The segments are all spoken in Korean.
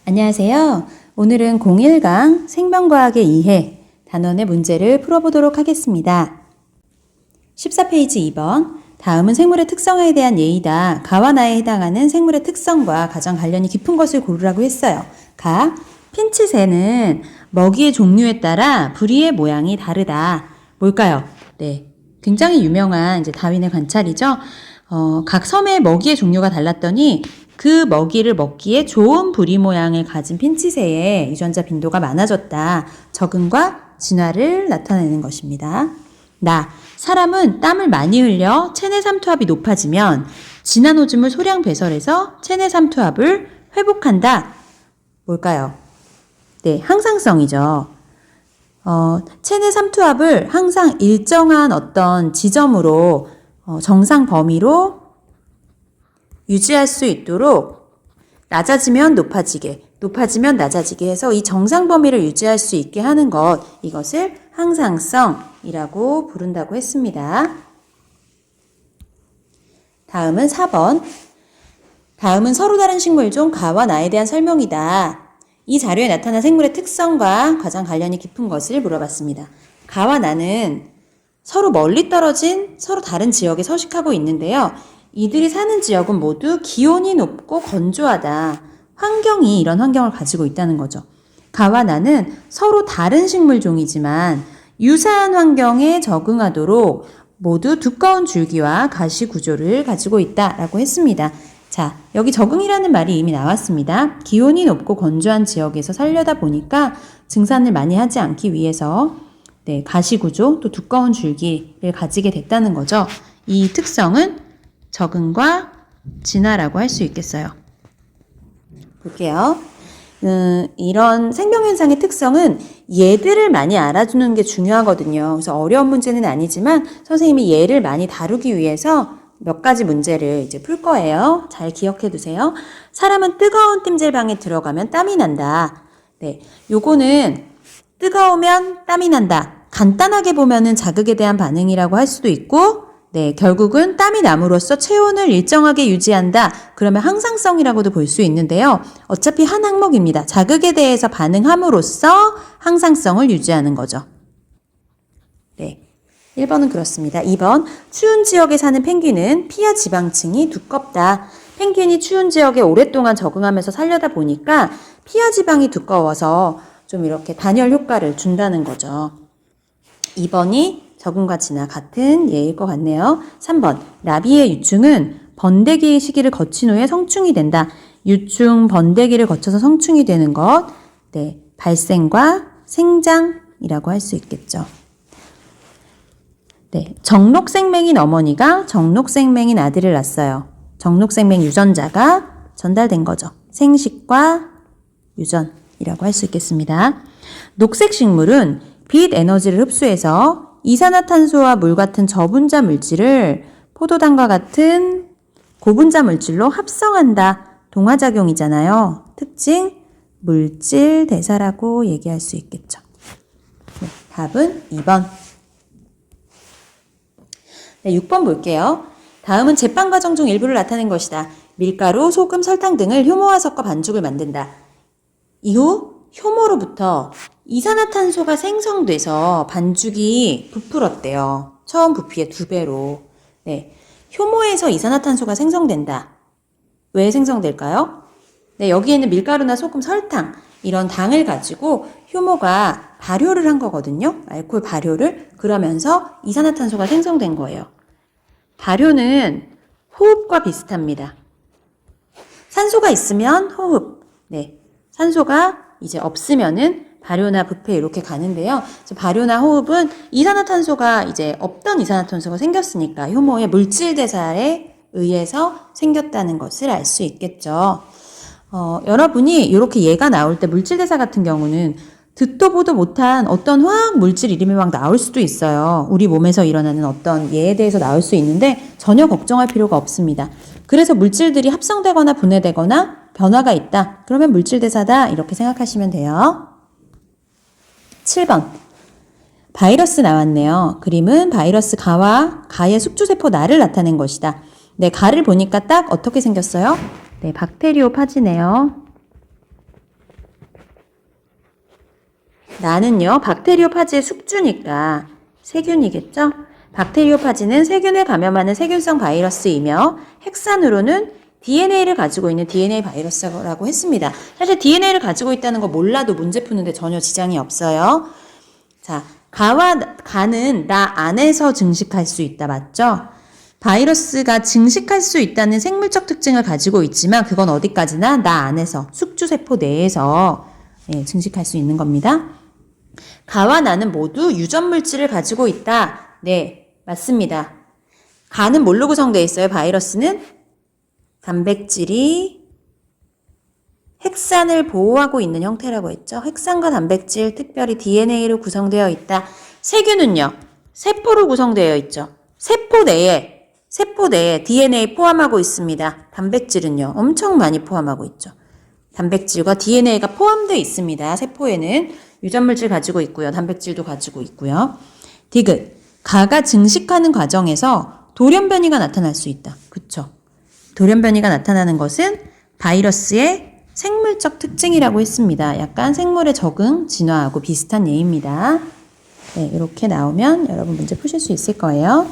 안녕하세요. 오늘은 01강 생명과학의 이해 단원의 문제를 풀어보도록 하겠습니다. 14페이지 2번. 다음은 생물의 특성에 대한 예이다. 가와 나에 해당하는 생물의 특성과 가장 관련이 깊은 것을 고르라고 했어요. 가. 핀칫새는 먹이의 종류에 따라 부리의 모양이 다르다. 뭘까요? 네. 굉장히 유명한 다윈의 관찰이죠. 각 섬의 먹이의 종류가 달랐더니 그 먹이를 먹기에 좋은 부리 모양을 가진 핀칫새의 유전자 빈도가 많아졌다. 적응과 진화를 나타내는 것입니다. 사람은 땀을 많이 흘려 체내 삼투압이 높아지면 진한 오줌을 소량 배설해서 체내 삼투압을 회복한다. 뭘까요? 네, 항상성이죠. 체내 삼투압을 항상 일정한 어떤 지점으로 정상 범위로 유지할 수 있도록 낮아지면 높아지게, 높아지면 낮아지게 해서 이 정상 범위를 유지할 수 있게 하는 것, 이것을 항상성이라고 부른다고 했습니다. 다음은 4번. 다음은 서로 다른 식물종 가와 나에 대한 설명이다. 이 자료에 나타난 생물의 특성과 가장 관련이 깊은 것을 물어봤습니다. 가와 나는 서로 멀리 떨어진 서로 다른 지역에 서식하고 있는데요. 이들이 사는 지역은 모두 기온이 높고 건조하다. 환경이 이런 환경을 가지고 있다는 거죠. 가와 나는 서로 다른 식물종이지만 유사한 환경에 적응하도록 모두 두꺼운 줄기와 가시 구조를 가지고 있다라고 했습니다. 자, 여기 적응이라는 말이 이미 나왔습니다. 기온이 높고 건조한 지역에서 살려다 보니까 증산을 많이 하지 않기 위해서 가시 구조 또 두꺼운 줄기를 가지게 됐다는 거죠. 이 특성은 적응과 진화라고 할 수 있겠어요. 볼게요. 이런 생명현상의 특성은 예들을 많이 알아두는 게 중요하거든요. 그래서 어려운 문제는 아니지만 선생님이 예를 많이 다루기 위해서 몇 가지 문제를 풀 거예요. 잘 기억해 두세요. 사람은 뜨거운 찜질방에 들어가면 땀이 난다. 네, 요거는 뜨거우면 땀이 난다. 간단하게 보면은 자극에 대한 반응이라고 할 수도 있고, 결국은 땀이 남으로써 체온을 일정하게 유지한다. 그러면 항상성이라고도 볼 수 있는데요. 어차피 한 항목입니다. 자극에 대해서 반응함으로써 항상성을 유지하는 거죠. 1번은 그렇습니다. 2번, 추운 지역에 사는 펭귄은 피하 지방층이 두껍다. 펭귄이 추운 지역에 오랫동안 적응하면서 살려다 보니까 피하 지방이 두꺼워서 좀 이렇게 단열 효과를 준다는 거죠. 2번이 적응과 진화 같은 예일 것 같네요. 3번, 나비의 유충은 번데기 시기를 거친 후에 성충이 된다. 유충, 번데기를 거쳐서 성충이 되는 것, 발생과 생장이라고 할 수 있겠죠. 정록생맹인 어머니가 정록생맹인 아들을 낳았어요. 정록생맹 유전자가 전달된 거죠. 생식과 유전이라고 할 수 있겠습니다. 녹색 식물은 빛 에너지를 흡수해서 이산화탄소와 물 같은 저분자 물질을 포도당과 같은 고분자 물질로 합성한다. 동화작용이잖아요. 특징, 물질 대사라고 얘기할 수 있겠죠. 답은 2번. 6번 볼게요. 다음은 제빵 과정 중 일부를 나타낸 것이다. 밀가루, 소금, 설탕 등을 효모와 섞어 반죽을 만든다. 이후 효모로부터 이산화탄소가 생성돼서 반죽이 부풀었대요. 처음 부피의 2배로. 효모에서 이산화탄소가 생성된다. 왜 생성될까요? 여기에는 밀가루나 소금, 설탕 이런 당을 가지고 효모가 발효를 한 거거든요. 알코올 발효를. 그러면서 이산화탄소가 생성된 거예요. 발효는 호흡과 비슷합니다. 산소가 있으면 호흡. 산소가 이제 없으면은 발효나 부패 이렇게 가는데요. 발효나 호흡은 이산화탄소가 이제 없던 이산화탄소가 생겼으니까 효모의 물질 대사에 의해서 생겼다는 것을 알 수 있겠죠. 여러분이 이렇게 예가 나올 때 물질 대사 같은 경우는 듣도 보도 못한 어떤 화학 물질 이름이 막 나올 수도 있어요. 우리 몸에서 일어나는 어떤 예에 대해서 나올 수 있는데 전혀 걱정할 필요가 없습니다. 그래서 물질들이 합성되거나 분해되거나 변화가 있다. 그러면 물질 대사다. 이렇게 생각하시면 돼요. 7번. 바이러스 나왔네요. 그림은 바이러스 가와 가의 숙주세포 나를 나타낸 것이다. 가를 보니까 딱 어떻게 생겼어요? 박테리오파지네요. 나는요, 박테리오파지의 숙주니까 세균이겠죠? 박테리오파지는 세균을 감염하는 세균성 바이러스이며 핵산으로는 DNA를 가지고 있는 DNA 바이러스라고 했습니다. 사실 DNA를 가지고 있다는 거 몰라도 문제 푸는데 전혀 지장이 없어요. 자, 가는 나 안에서 증식할 수 있다. 맞죠? 바이러스가 증식할 수 있다는 생물적 특징을 가지고 있지만 그건 어디까지나 나 안에서 숙주세포 내에서 증식할 수 있는 겁니다. 가와 나는 모두 유전물질을 가지고 있다. 네, 맞습니다. 가는 뭘로 구성되어 있어요? 바이러스는 단백질이 핵산을 보호하고 있는 형태라고 했죠. 핵산과 단백질, 특별히 DNA로 구성되어 있다. 세균은요, 세포로 구성되어 있죠. 세포 내에 DNA 포함하고 있습니다. 단백질은요, 엄청 많이 포함하고 있죠. 단백질과 DNA가 포함되어 있습니다. 세포에는 유전물질 가지고 있고요. 단백질도 가지고 있고요. 디귿, 가가 증식하는 과정에서 돌연변이가 나타날 수 있다. 그쵸? 돌연변이가 나타나는 것은 바이러스의 생물적 특징이라고 했습니다. 약간 생물의 적응, 진화하고 비슷한 예입니다. 네, 이렇게 나오면 여러분 문제 푸실 수 있을 거예요.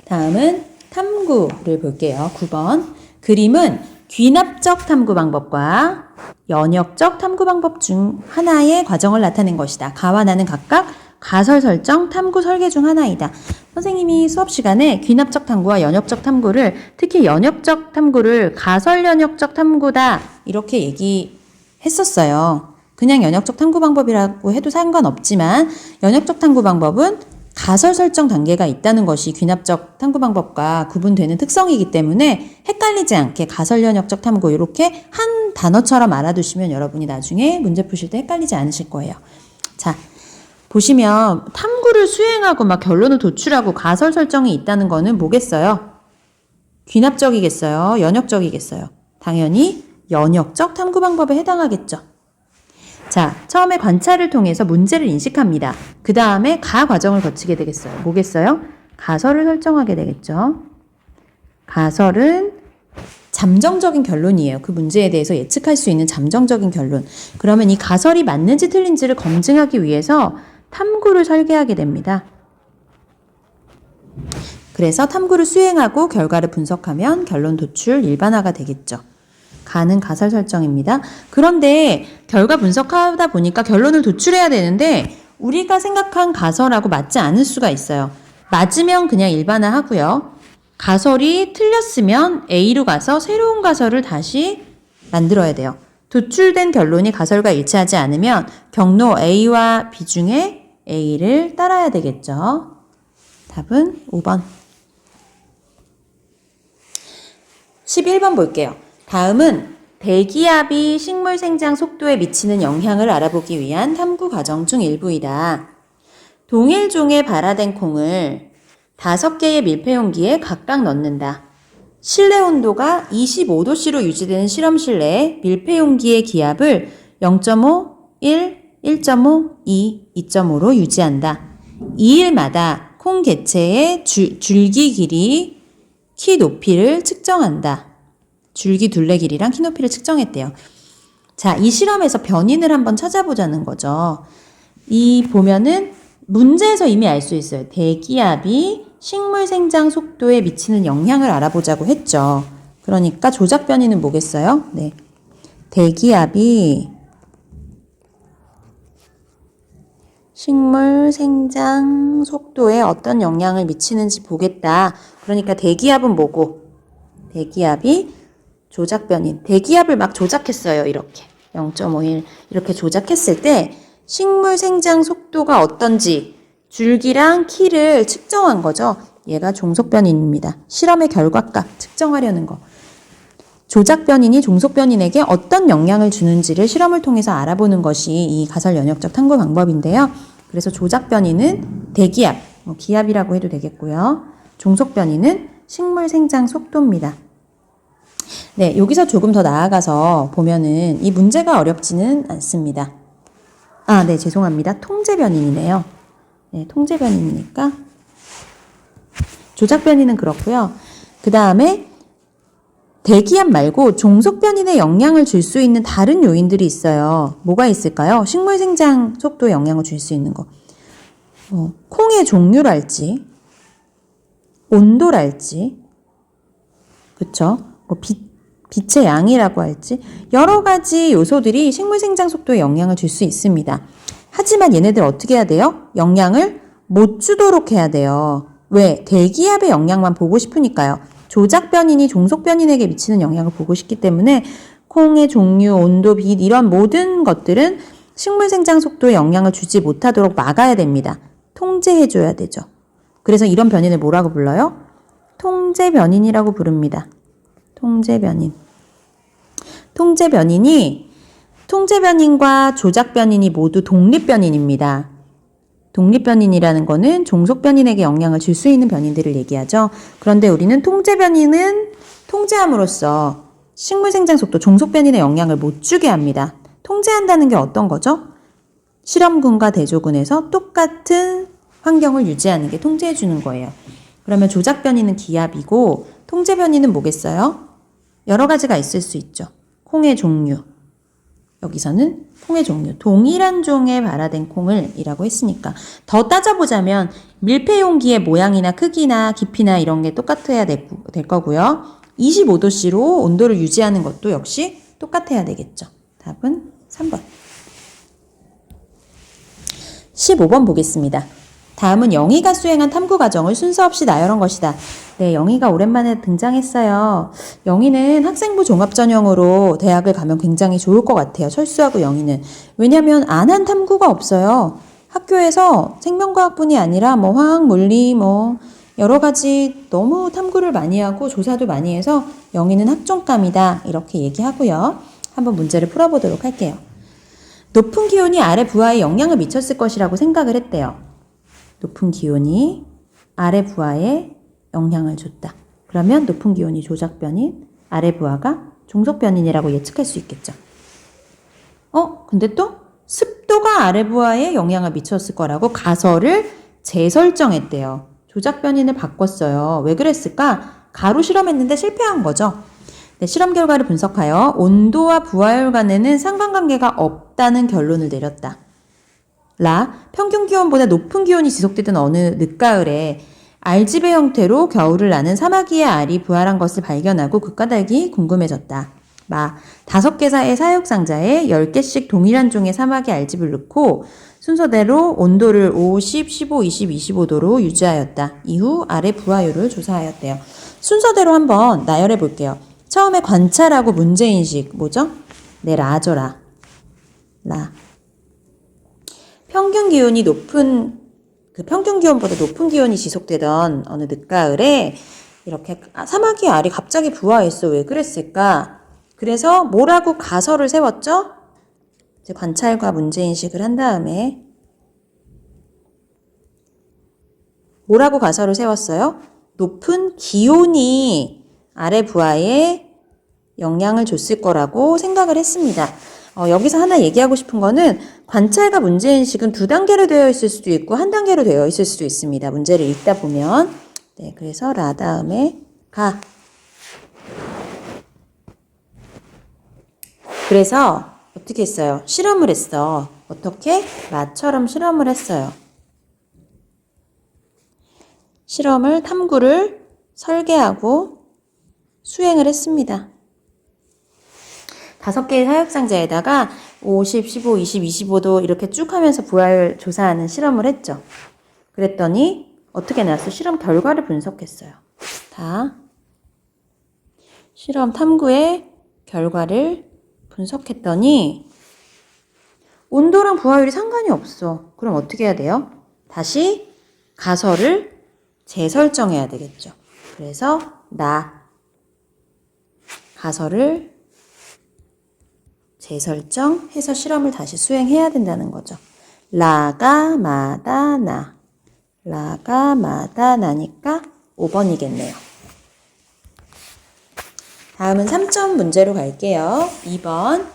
다음은 탐구를 볼게요. 9번. 그림은 귀납적 탐구 방법과 연역적 탐구 방법 중 하나의 과정을 나타낸 것이다. 가와 나는 각각 가설 설정, 탐구 설계 중 하나이다. 선생님이 수업 시간에 귀납적 탐구와 연역적 탐구를, 특히 연역적 탐구를 가설 연역적 탐구다 이렇게 얘기했었어요. 그냥 연역적 탐구 방법이라고 해도 상관없지만 연역적 탐구 방법은 가설 설정 단계가 있다는 것이 귀납적 탐구 방법과 구분되는 특성이기 때문에 헷갈리지 않게 가설 연역적 탐구 이렇게 한 단어처럼 알아두시면 여러분이 나중에 문제 푸실 때 헷갈리지 않으실 거예요. 자, 보시면 탐구를 수행하고 막 결론을 도출하고 가설 설정이 있다는 거는 뭐겠어요? 귀납적이겠어요? 연역적이겠어요? 당연히 연역적 탐구 방법에 해당하겠죠. 자, 처음에 관찰을 통해서 문제를 인식합니다. 그 다음에 가 과정을 거치게 되겠어요. 뭐겠어요? 가설을 설정하게 되겠죠. 가설은 잠정적인 결론이에요. 그 문제에 대해서 예측할 수 있는 잠정적인 결론. 그러면 이 가설이 맞는지 틀린지를 검증하기 위해서 탐구를 설계하게 됩니다. 그래서 탐구를 수행하고 결과를 분석하면 결론 도출 일반화가 되겠죠. 가는 가설 설정입니다. 그런데 결과 분석하다 보니까 결론을 도출해야 되는데 우리가 생각한 가설하고 맞지 않을 수가 있어요. 맞으면 그냥 일반화하고요. 가설이 틀렸으면 A로 가서 새로운 가설을 다시 만들어야 돼요. 도출된 결론이 가설과 일치하지 않으면 경로 A와 B 중에 A를 따라야 되겠죠. 답은 5번. 11번 볼게요. 다음은 대기압이 식물 생장 속도에 미치는 영향을 알아보기 위한 탐구 과정 중 일부이다. 동일 종의 발화된 콩을 5개의 밀폐용기에 각각 넣는다. 실내 온도가 25도씨로 유지되는 실험실 내에 밀폐용기의 기압을 0.5, 1, 1.5, 2, 2.5로 유지한다. 2일마다 콩 개체의 줄기 길이, 키 높이를 측정한다. 줄기 둘레 길이랑 키 높이를 측정했대요. 자, 이 실험에서 변인을 한번 찾아보자는 거죠. 이 보면은 문제에서 이미 알 수 있어요. 대기압이 식물 생장 속도에 미치는 영향을 알아보자고 했죠. 그러니까 조작 변이는 뭐겠어요? 네. 대기압이 식물 생장 속도에 어떤 영향을 미치는지 보겠다. 그러니까 대기압은 뭐고? 대기압이 조작 변인. 대기압을 막 조작했어요. 이렇게. 0.51 이렇게 조작했을 때 식물 생장 속도가 어떤지 줄기랑 키를 측정한 거죠. 얘가 종속 변인입니다. 실험의 결과값 측정하려는 거. 조작 변인이 종속 변인에게 어떤 영향을 주는지를 실험을 통해서 알아보는 것이 이 가설 연역적 탐구 방법인데요. 그래서 조작 변인은 대기압, 기압이라고 해도 되겠고요. 종속 변인은 식물 생장 속도입니다. 네, 여기서 조금 더 나아가서 보면은 이 문제가 어렵지는 않습니다. 아, 네, 죄송합니다. 통제 변인이네요. 네, 통제 변인이니까 조작 변인은 그렇고요. 그 다음에 대기압 말고 종속 변인에 영향을 줄 수 있는 다른 요인들이 있어요. 뭐가 있을까요? 식물 생장 속도에 영향을 줄 수 있는 거. 콩의 종류랄지, 온도랄지, 그쵸? 빛의 양이라고 할지, 여러 가지 요소들이 식물 생장 속도에 영향을 줄 수 있습니다. 하지만 얘네들 어떻게 해야 돼요? 영향을 못 주도록 해야 돼요. 왜? 대기압의 영향만 보고 싶으니까요. 조작 변인이 종속 변인에게 미치는 영향을 보고 싶기 때문에 콩의 종류, 온도, 빛 이런 모든 것들은 식물 생장 속도에 영향을 주지 못하도록 막아야 됩니다. 통제해줘야 되죠. 그래서 이런 변인을 뭐라고 불러요? 통제 변인이라고 부릅니다. 통제 변인. 통제 변인과 조작 변인이 모두 독립 변인입니다. 독립 변인이라는 거는 종속 변인에게 영향을 줄 수 있는 변인들을 얘기하죠. 그런데 우리는 통제 변인은 통제함으로써 식물 생장 속도, 종속 변인에 영향을 못 주게 합니다. 통제한다는 게 어떤 거죠? 실험군과 대조군에서 똑같은 환경을 유지하는 게 통제해 주는 거예요. 그러면 조작 변인은 기압이고 통제 변인은 뭐겠어요? 여러 가지가 있을 수 있죠. 콩의 종류. 여기서는 콩의 종류. 동일한 종의 발화된 콩을 이라고 했으니까. 더 따져보자면 밀폐 용기의 모양이나 크기나 깊이나 이런 게 똑같아야 될 거고요. 25도씨로 온도를 유지하는 것도 역시 똑같아야 되겠죠. 답은 3번. 15번 보겠습니다. 다음은 영희가 수행한 탐구 과정을 순서 없이 나열한 것이다. 네, 영희가 오랜만에 등장했어요. 영희는 학생부 종합전형으로 대학을 가면 굉장히 좋을 것 같아요. 철수하고 영희는. 왜냐면 안 한 탐구가 없어요. 학교에서 생명과학뿐이 아니라 화학, 물리, 여러 가지 너무 탐구를 많이 하고 조사도 많이 해서 영희는 학종감이다. 이렇게 얘기하고요. 한번 문제를 풀어보도록 할게요. 높은 기온이 아래 부하에 영향을 미쳤을 것이라고 생각을 했대요. 높은 기온이 아래 부하에 영향을 줬다. 그러면 높은 기온이 조작 변인, 아래 부하가 종속 변인이라고 예측할 수 있겠죠. 근데 또 습도가 아래 부하에 영향을 미쳤을 거라고 가설을 재설정했대요. 조작 변인을 바꿨어요. 왜 그랬을까? 가로 실험했는데 실패한 거죠. 네, 실험 결과를 분석하여 온도와 부하율 간에는 상관관계가 없다는 결론을 내렸다. 평균 기온보다 높은 기온이 지속되던 어느 늦가을에 알집의 형태로 겨울을 나는 사마귀의 알이 부활한 것을 발견하고 그 까닭이 궁금해졌다. 5개사의 사육상자에 10개씩 동일한 종의 사마귀 알집을 넣고 순서대로 온도를 50, 15, 20, 25도로 유지하였다. 이후 알의 부화율을 조사하였대요. 순서대로 한번 나열해 볼게요. 처음에 관찰하고 문제인식 뭐죠? 네, 라죠. 라. 평균 기온이 평균 기온보다 높은 기온이 지속되던 어느 늦가을에 이렇게 사마귀 알이 갑자기 부화했어. 왜 그랬을까? 그래서 뭐라고 가설을 세웠죠? 이제 관찰과 문제인식을 한 다음에 뭐라고 가설을 세웠어요? 높은 기온이 아래 부하에 영향을 줬을 거라고 생각을 했습니다. 여기서 하나 얘기하고 싶은 거는 관찰과 문제인식은 2단계로 되어 있을 수도 있고 1단계로 되어 있을 수도 있습니다. 문제를 읽다 보면. 네, 그래서 라 다음에 가. 그래서 어떻게 했어요? 실험을 했어. 어떻게? 라처럼 실험을 했어요. 탐구를 설계하고 수행을 했습니다. 5개의 사육상자에다가 50, 15, 20, 25도 이렇게 쭉 하면서 부하율 조사하는 실험을 했죠. 그랬더니 어떻게 나왔어요? 실험 결과를 분석했어요. 실험 탐구의 결과를 분석했더니 온도랑 부하율이 상관이 없어. 그럼 어떻게 해야 돼요? 다시 가설을 재설정해야 되겠죠. 그래서 가설을 재설정해서 실험을 다시 수행해야 된다는 거죠. 라가 마다 나니까 5번이겠네요. 다음은 3점 문제로 갈게요. 2번.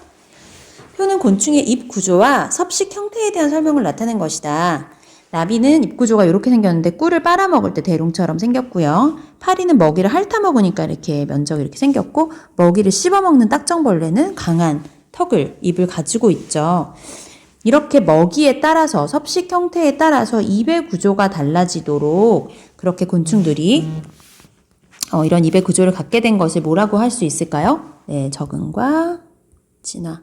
표는 곤충의 입 구조와 섭식 형태에 대한 설명을 나타낸 것이다. 나비는 입구조가 이렇게 생겼는데 꿀을 빨아먹을 때 대롱처럼 생겼고요. 파리는 먹이를 핥아먹으니까 이렇게 면적이 이렇게 생겼고, 먹이를 씹어먹는 딱정벌레는 강한 턱을, 입을 가지고 있죠. 이렇게 먹이에 따라서, 섭식 형태에 따라서 입의 구조가 달라지도록 그렇게 곤충들이 이런 입의 구조를 갖게 된 것을 뭐라고 할 수 있을까요? 네, 적응과 진화.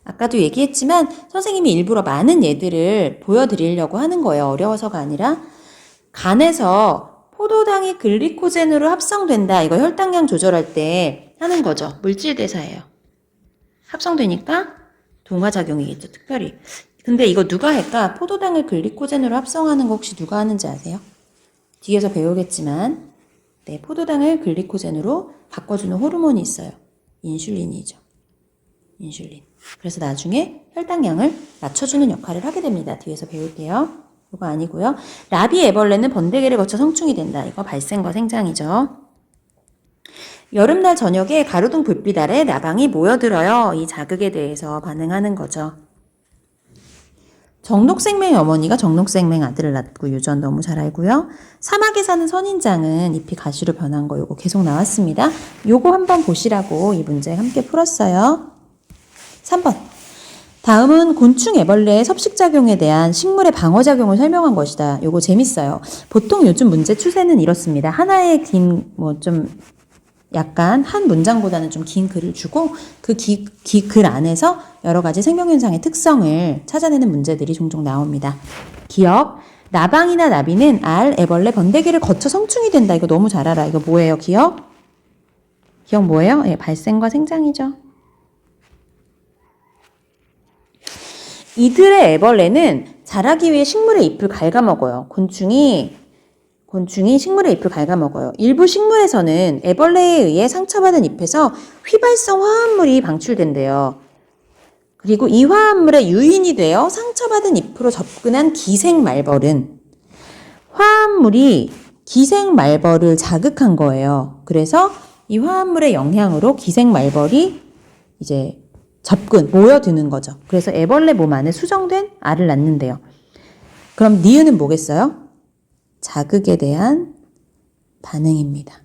아까도 얘기했지만 선생님이 일부러 많은 예들을 보여드리려고 하는 거예요. 어려워서가 아니라. 간에서 포도당이 글리코젠으로 합성된다. 이거 혈당량 조절할 때 하는 거죠. 물질대사예요. 합성되니까 동화작용이겠죠. 특별히. 근데 이거 누가 할까? 포도당을 글리코젠으로 합성하는 거 혹시 누가 하는지 아세요? 뒤에서 배우겠지만 네, 포도당을 글리코젠으로 바꿔주는 호르몬이 있어요. 인슐린이죠. 인슐린. 그래서 나중에 혈당량을 낮춰주는 역할을 하게 됩니다. 뒤에서 배울게요. 이거 아니고요. 라비 애벌레는 번데기를 거쳐 성충이 된다. 이거 발생과 생장이죠. 여름날 저녁에 가로등 불빛 아래 나방이 모여들어요. 이 자극에 대해서 반응하는 거죠. 정록생맹의 어머니가 정록생맹 아들을 낳고 유전 너무 잘 알고요. 사막에 사는 선인장은 잎이 가시로 변한 거 요거 계속 나왔습니다. 요거 한번 보시라고 이 문제 함께 풀었어요. 3번. 다음은 곤충 애벌레의 섭식작용에 대한 식물의 방어작용을 설명한 것이다. 요거 재밌어요. 보통 요즘 문제 추세는 이렇습니다. 하나의 긴 좀 약간 한 문장보다는 좀 긴 글을 주고 그 글 안에서 여러 가지 생명현상의 특성을 찾아내는 문제들이 종종 나옵니다. 기억. 나방이나 나비는 알, 애벌레, 번데기를 거쳐 성충이 된다. 이거 너무 잘 알아. 이거 뭐예요? 기억? 기억 뭐예요? 예, 발생과 생장이죠. 이들의 애벌레는 자라기 위해 식물의 잎을 갉아먹어요. 곤충이 식물의 잎을 갉아먹어요. 일부 식물에서는 애벌레에 의해 상처받은 잎에서 휘발성 화합물이 방출된대요. 그리고 이 화합물의 유인이 되어 상처받은 잎으로 접근한 기생말벌은 화합물이 기생말벌을 자극한 거예요. 그래서 이 화합물의 영향으로 기생말벌이 이제 모여드는 거죠. 그래서 애벌레 몸 안에 수정된 알을 낳는데요. 그럼 니은은 뭐겠어요? 자극에 대한 반응입니다.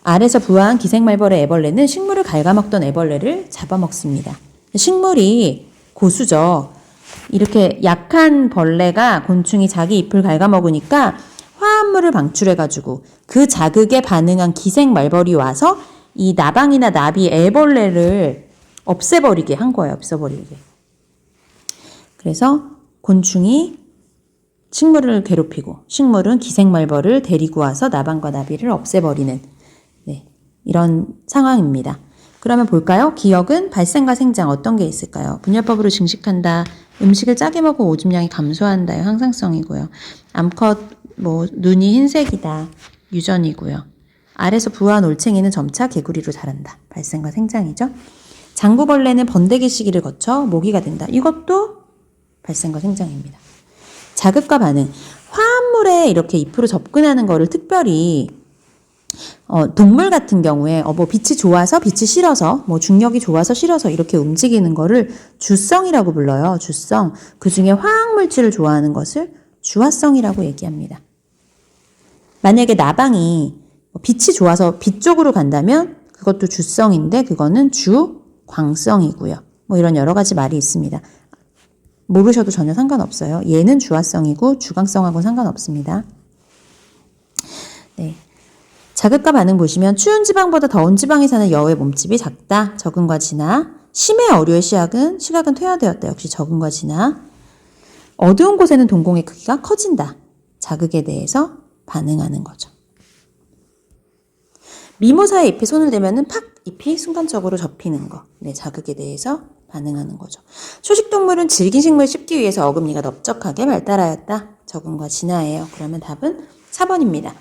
알에서 부화한 기생말벌의 애벌레는 식물을 갉아먹던 애벌레를 잡아먹습니다. 식물이 고수죠. 이렇게 약한 벌레가 곤충이 자기 잎을 갉아먹으니까 화합물을 방출해가지고 그 자극에 반응한 기생말벌이 와서 이 나방이나 나비 애벌레를 없애버리게 한 거예요. 없애버리게. 그래서 곤충이 식물을 괴롭히고 식물은 기생말벌을 데리고 와서 나방과 나비를 없애버리는 이런 상황입니다. 그러면 볼까요? 기억은 발생과 생장 어떤 게 있을까요? 분열법으로 증식한다. 음식을 짜게 먹고 오줌량이 감소한다의 항상성이고요. 암컷 눈이 흰색이다. 유전이고요. 알에서 부화한 올챙이는 점차 개구리로 자란다. 발생과 생장이죠. 장구벌레는 번데기 시기를 거쳐 모기가 된다. 이것도 발생과 생장입니다. 자극과 반응. 화합물에 이렇게 잎으로 접근하는 거를 특별히 동물 같은 경우에 빛이 좋아서 빛이 싫어서 중력이 좋아서 싫어서 이렇게 움직이는 거를 주성이라고 불러요. 주성. 그중에 화학물질을 좋아하는 것을 주화성이라고 얘기합니다. 만약에 나방이 빛이 좋아서 빛 쪽으로 간다면 그것도 주성인데 그거는 주광성이고요. 이런 여러 가지 말이 있습니다. 모르셔도 전혀 상관없어요. 얘는 주화성이고 주광성하고는 상관없습니다. 네. 자극과 반응 보시면 추운 지방보다 더운 지방에 사는 여우의 몸집이 작다. 적응과 진화. 심해 어류의 시각은 퇴화되었다. 역시 적응과 진화. 어두운 곳에는 동공의 크기가 커진다. 자극에 대해서 반응하는 거죠. 미모사의 잎에 손을 대면은 팍 잎이 순간적으로 접히는 거. 네, 자극에 대해서 반응하는 거죠. 초식동물은 질긴 식물을 씹기 위해서 어금니가 넓적하게 발달하였다. 적응과 진화예요. 그러면 답은 4번입니다.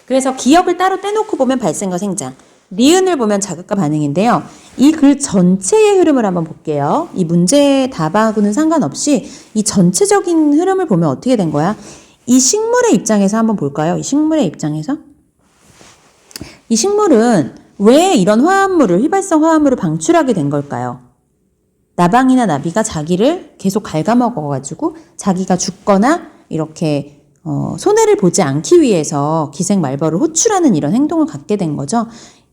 그래서 기억을 따로 떼놓고 보면 발생과 생장, 리은을 보면 자극과 반응인데요. 이 글 전체의 흐름을 한번 볼게요. 이 문제의 답하고는 상관없이 이 전체적인 흐름을 보면 어떻게 된 거야? 이 식물의 입장에서 한번 볼까요? 이 식물의 입장에서. 이 식물은 왜 이런 휘발성 화합물을 방출하게 된 걸까요? 나방이나 나비가 자기를 계속 갉아먹어가지고 자기가 죽거나 이렇게 손해를 보지 않기 위해서 기생말벌을 호출하는 이런 행동을 갖게 된 거죠.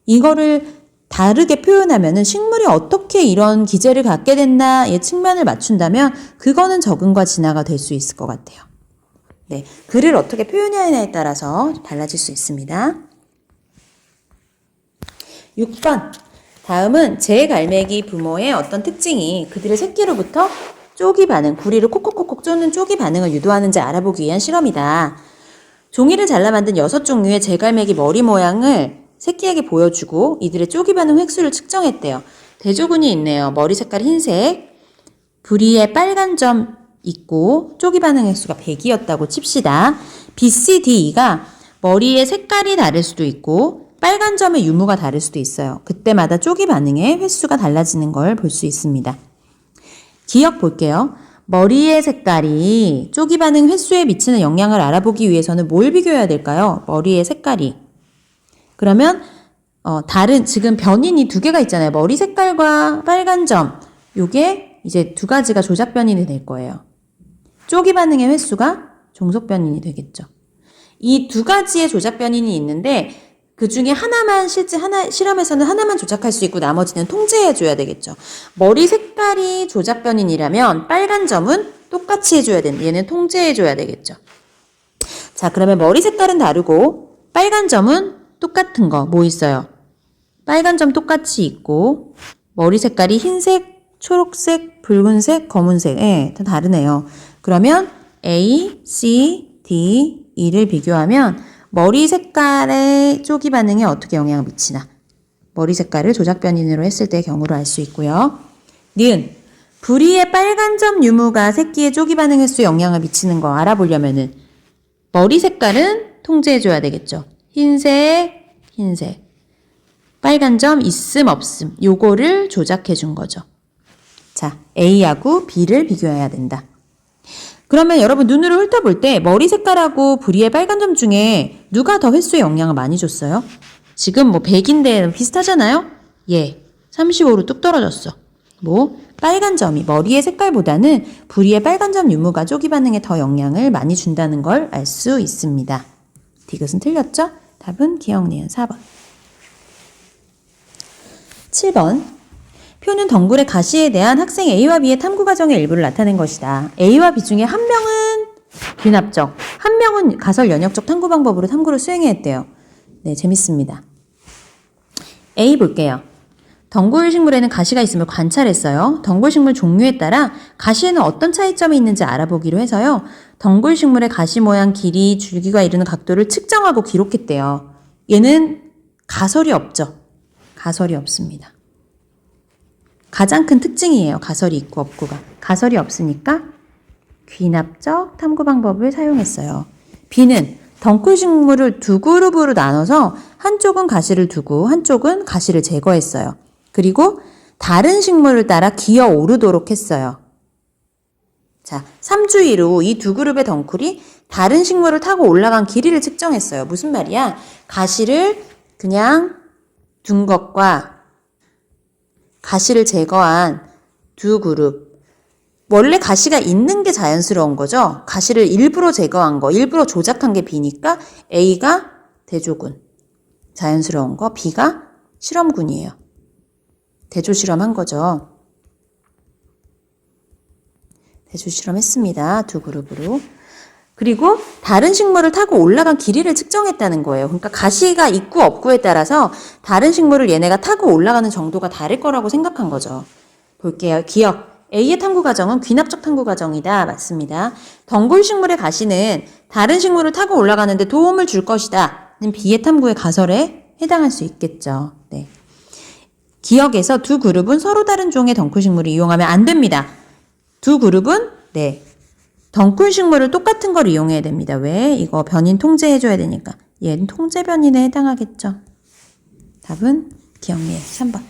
이거를 다르게 표현하면은 식물이 어떻게 이런 기제를 갖게 됐나의 측면을 맞춘다면 그거는 적응과 진화가 될 수 있을 것 같아요. 네, 글을 어떻게 표현하느냐에 따라서 달라질 수 있습니다. 6번. 다음은 제갈매기 부모의 어떤 특징이 그들의 새끼로부터 쪼기 반응, 구리를 콕콕콕콕 쪼는 쪼기 반응을 유도하는지 알아보기 위한 실험이다. 종이를 잘라 만든 6종류의 제갈매기 머리 모양을 새끼에게 보여주고 이들의 쪼기 반응 획수를 측정했대요. 대조군이 있네요. 머리 색깔 흰색, 부리에 빨간 점 있고 쪼기 반응 획수가 100이었다고 칩시다. B, C, D, E가 머리의 색깔이 다를 수도 있고 빨간 점의 유무가 다를 수도 있어요. 그때마다 쪼기 반응의 횟수가 달라지는 걸 볼 수 있습니다. 기억 볼게요. 머리의 색깔이 쪼기 반응 횟수에 미치는 영향을 알아보기 위해서는 뭘 비교해야 될까요? 머리의 색깔이. 그러면 다른 지금 변인이 2개가 있잖아요. 머리 색깔과 빨간 점. 요게 이제 2가지가 조작 변인이 될 거예요. 쪼기 반응의 횟수가 종속 변인이 되겠죠. 이 2가지의 조작 변인이 있는데 그 중에 하나만 실험에서는 하나만 조작할 수 있고 나머지는 통제해줘야 되겠죠. 머리 색깔이 조작 변인이라면 빨간 점은 똑같이 해줘야 되는 얘는 통제해줘야 되겠죠. 자, 그러면 머리 색깔은 다르고 빨간 점은 똑같은 거 뭐 있어요? 빨간 점 똑같이 있고 머리 색깔이 흰색, 초록색, 붉은색, 검은색 다 다르네요. 그러면 A, C, D, E를 비교하면 머리 색깔의 쪼기 반응에 어떻게 영향을 미치나 머리 색깔을 조작 변인으로 했을 때의 경우로 알 수 있고요. 니은 부리의 빨간 점 유무가 새끼의 쪼기 반응 횟수에 영향을 미치는 거 알아보려면은 머리 색깔은 통제해줘야 되겠죠. 흰색, 흰색. 빨간 점 있음 없음 요거를 조작해 준 거죠. 자, A하고 B를 비교해야 된다. 그러면 여러분 눈으로 훑어볼 때 머리 색깔하고 부리의 빨간 점 중에 누가 더 횟수에 영향을 많이 줬어요? 지금 뭐 100인데 비슷하잖아요? 예, 35로 뚝 떨어졌어. 뭐 빨간 점이 머리의 색깔보다는 부리의 빨간 점 유무가 쪼기 반응에 더 영향을 많이 준다는 걸 알 수 있습니다. 디귿은 틀렸죠? 답은 기억, 니은 4번. 7번. 표는 덩굴의 가시에 대한 학생 A와 B의 탐구 과정의 일부를 나타낸 것이다. A와 B 중에 한 명은 귀납적, 한 명은 가설 연역적 탐구 방법으로 탐구를 수행했대요. 네, 재밌습니다. A 볼게요. 덩굴 식물에는 가시가 있음을 관찰했어요. 덩굴 식물 종류에 따라 가시에는 어떤 차이점이 있는지 알아보기로 해서요. 덩굴 식물의 가시 모양, 길이, 줄기가 이루는 각도를 측정하고 기록했대요. 얘는 가설이 없죠. 가설이 없습니다. 가장 큰 특징이에요. 가설이 있고 없고가. 가설이 없으니까 귀납적 탐구 방법을 사용했어요. B는 덩굴 식물을 2그룹으로 나눠서 한쪽은 가시를 두고 한쪽은 가시를 제거했어요. 그리고 다른 식물을 따라 기어 오르도록 했어요. 자, 3주의로 이 2그룹의 덩굴이 다른 식물을 타고 올라간 길이를 측정했어요. 무슨 말이야? 가시를 그냥 둔 것과 가시를 제거한 2그룹. 원래 가시가 있는 게 자연스러운 거죠. 가시를 일부러 제거한 거, 일부러 조작한 게 B니까 A가 대조군. 자연스러운 거, B가 실험군이에요. 대조 실험한 거죠. 대조 실험했습니다. 2그룹으로. 그리고 다른 식물을 타고 올라간 길이를 측정했다는 거예요. 그러니까 가시가 있고 없고에 따라서 다른 식물을 얘네가 타고 올라가는 정도가 다를 거라고 생각한 거죠. 볼게요. 기억. A의 탐구 과정은 귀납적 탐구 과정이다. 맞습니다. 덩굴 식물의 가시는 다른 식물을 타고 올라가는데 도움을 줄 것이다. 는 B의 탐구의 가설에 해당할 수 있겠죠. 네. 기억에서 2그룹은 서로 다른 종의 덩굴 식물을 이용하면 안 됩니다. 2그룹은 네. 덩굴 식물을 똑같은 걸 이용해야 됩니다. 왜? 이거 변인 통제해줘야 되니까. 얘는 통제 변인에 해당하겠죠. 답은 기억, 니은 3번.